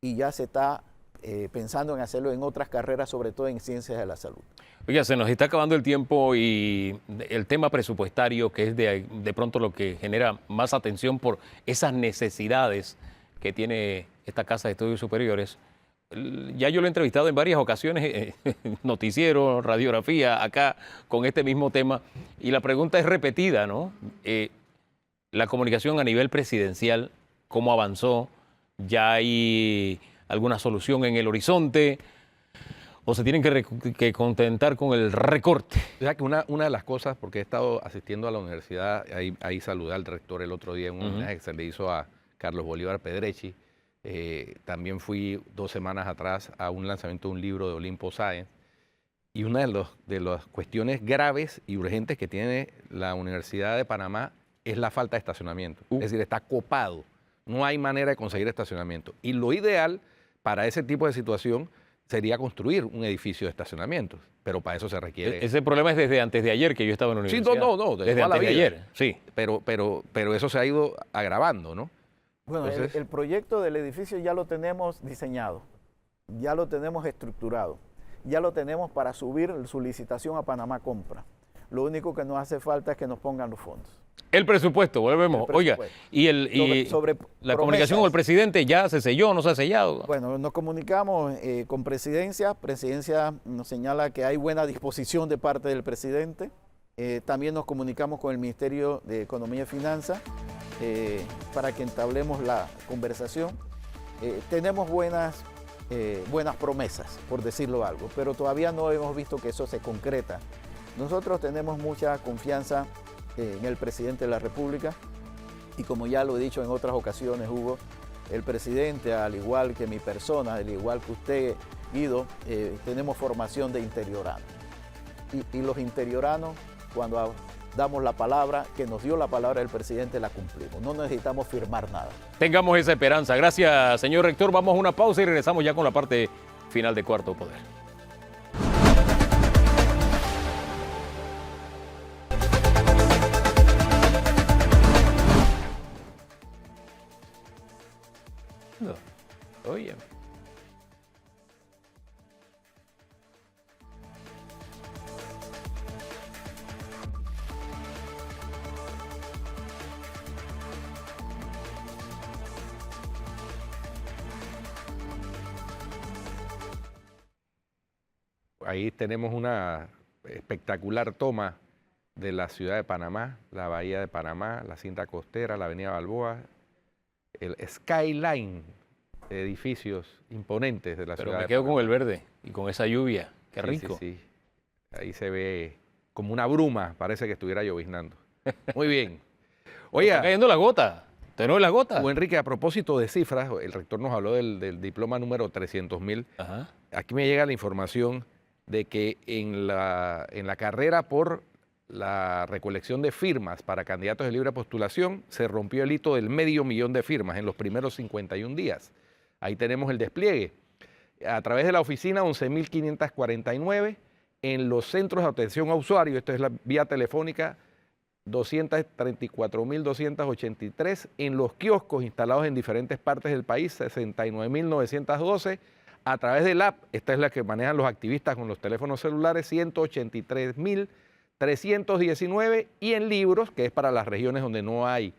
Y ya se está pensando en hacerlo en otras carreras, sobre todo en ciencias de la salud. Oiga, se nos está acabando el tiempo y el tema presupuestario, que es de pronto lo que genera más atención por esas necesidades que tiene esta Casa de Estudios Superiores. Ya yo lo he entrevistado en varias ocasiones, noticiero, radiografía, acá con este mismo tema, y la pregunta es repetida, ¿no? La comunicación a nivel presidencial, ¿cómo avanzó? ¿Ya hay alguna solución en el horizonte? ¿O se tienen que contentar con el recorte? O sea que una de las cosas, porque he estado asistiendo a la universidad, ahí saludé al rector el otro día en un homenaje que se le hizo a Carlos Bolívar Pedrechi. También fui 2 semanas atrás a un lanzamiento de un libro de Olimpo Sáenz. Y una de las cuestiones graves y urgentes que tiene la Universidad de Panamá es la falta de estacionamiento. Es decir, está copado. No hay manera de conseguir estacionamiento. Y lo ideal para ese tipo de situación sería construir un edificio de estacionamientos. Pero para eso se requiere... Ese problema es desde antes de ayer que yo estaba en la Sí, universidad. no, desde antes de ayer, sí. Pero eso se ha ido agravando, ¿no? Bueno, Entonces, el proyecto del edificio ya lo tenemos diseñado, ya lo tenemos estructurado, ya lo tenemos para subir su licitación a Panamá Compra. Lo único que nos hace falta es que nos pongan los fondos. El presupuesto, volvemos. El Oiga, presupuesto. y Sobre la comunicación con el presidente ya se selló, no se ha sellado. Bueno, nos comunicamos con Presidencia. Presidencia nos señala que hay buena disposición de parte del presidente. También nos comunicamos con el Ministerio de Economía y Finanzas para que entablemos la conversación. Tenemos buenas promesas, por decirlo algo, pero todavía no hemos visto que eso se concreta. Nosotros tenemos mucha confianza en el presidente de la República y como ya lo he dicho en otras ocasiones, Hugo, el presidente, al igual que mi persona, al igual que usted, Guido, tenemos formación de interioranos. Y los interioranos, cuando damos la palabra, que nos dio la palabra el presidente, la cumplimos. No necesitamos firmar nada. Tengamos esa esperanza. Gracias, señor rector. Vamos a una pausa y regresamos ya con la parte final de Cuarto Poder. Oye. ahí tenemos una espectacular toma de la ciudad de Panamá, la bahía de Panamá, la cinta costera, la avenida Balboa, el skyline de edificios imponentes de la Pero ciudad me de quedo Panamá. con el verde y con esa lluvia. Qué Sí, rico. sí, sí. Ahí se ve como una bruma, parece que estuviera lloviznando. Muy bien. Está Oiga, cayendo la gota. ¿Usted no ve la gota? Hugo Enrique, a propósito de cifras, el rector nos habló del diploma número 300.000. Ajá. Aquí me llega la información de que en la carrera por la recolección de firmas para candidatos de libre postulación se rompió el hito del 500.000 de firmas en los primeros 51 días. Ahí tenemos el despliegue. A través de la oficina, 11.549. En los centros de atención a usuarios, esto es la vía telefónica, 234.283. En los kioscos instalados en diferentes partes del país, 69.912. A través del app, esta es la que manejan los activistas con los teléfonos celulares, 183.319. Y en libros, que es para las regiones donde no hay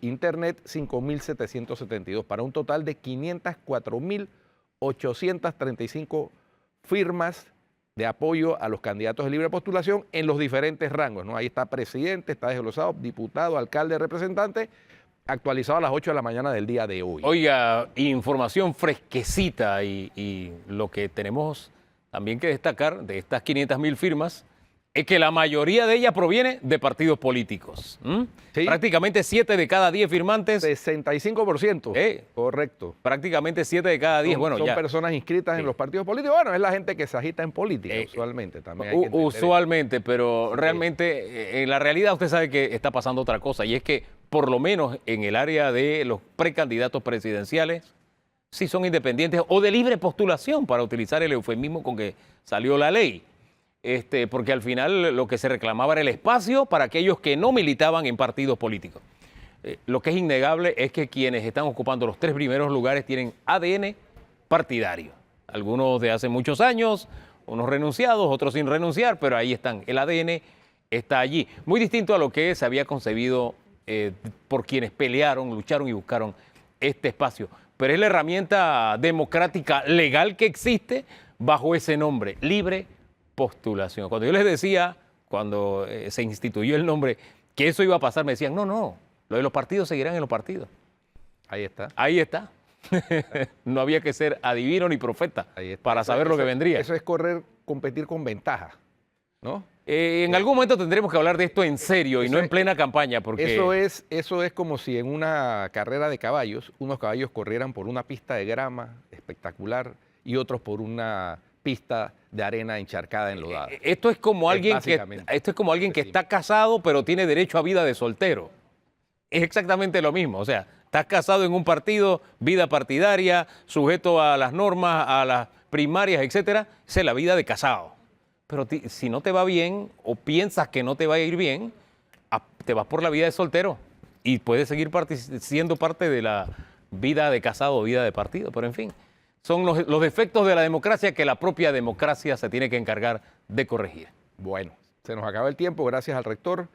internet, 5.772, para un total de 504.835 firmas de apoyo a los candidatos de libre postulación en los diferentes rangos, ¿no? Ahí está presidente, está desglosado, diputado, alcalde, representante, actualizado a las 8 de la mañana del día de hoy. Oiga, información fresquecita y lo que tenemos también que destacar de estas 500.000 firmas es que la mayoría de ellas proviene de partidos políticos. Sí. Prácticamente 7 de cada 10 firmantes. 65%. Correcto. Prácticamente 7 de cada 10. Son ya. personas inscritas Sí. en los partidos políticos. Bueno, es la gente que se agita en política, usualmente. También hay que entender Usualmente, pero realmente en la realidad usted sabe que está pasando otra cosa, y es que por lo menos en el área de los precandidatos presidenciales, sí son independientes o de libre postulación, para utilizar el eufemismo con que salió la ley. Porque al final lo que se reclamaba era el espacio para aquellos que no militaban en partidos políticos. Lo que es innegable es que quienes están ocupando los 3 primeros lugares tienen ADN partidario. Algunos de hace muchos años, unos renunciados, otros sin renunciar, pero ahí están. El ADN está allí. Muy distinto a lo que se había concebido por quienes pelearon, lucharon y buscaron este espacio. Pero es la herramienta democrática legal que existe bajo ese nombre, libre postulación. Cuando yo les decía, cuando se instituyó el nombre, que eso iba a pasar, me decían, no, lo de los partidos seguirán en los partidos. Ahí está. Ahí está. No había que ser adivino ni profeta para saber lo que vendría. Eso es competir con ventaja, ¿no? En algún momento tendremos que hablar de esto en serio y no en plena campaña, porque eso es como si en una carrera de caballos, unos caballos corrieran por una pista de grama espectacular y otros por una pista de arena encharcada, enlodada. Esto es como alguien básicamente que está casado pero tiene derecho a vida de soltero. Es exactamente lo mismo. O sea, estás casado en un partido, vida partidaria, sujeto a las normas, a las primarias, etcétera. Esa es la vida de casado. Pero si no te va bien o piensas que no te va a ir bien, te vas por la vida de soltero y puedes seguir siendo parte de la vida de casado o vida de partido. Pero en fin, son los defectos de la democracia que la propia democracia se tiene que encargar de corregir. Bueno, se nos acaba el tiempo, gracias al rector.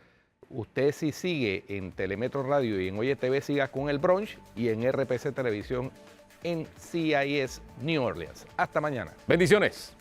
Usted si sigue en Telemetro Radio y en Oye TV, siga con el brunch y en RPC Televisión en CIS New Orleans. Hasta mañana. Bendiciones.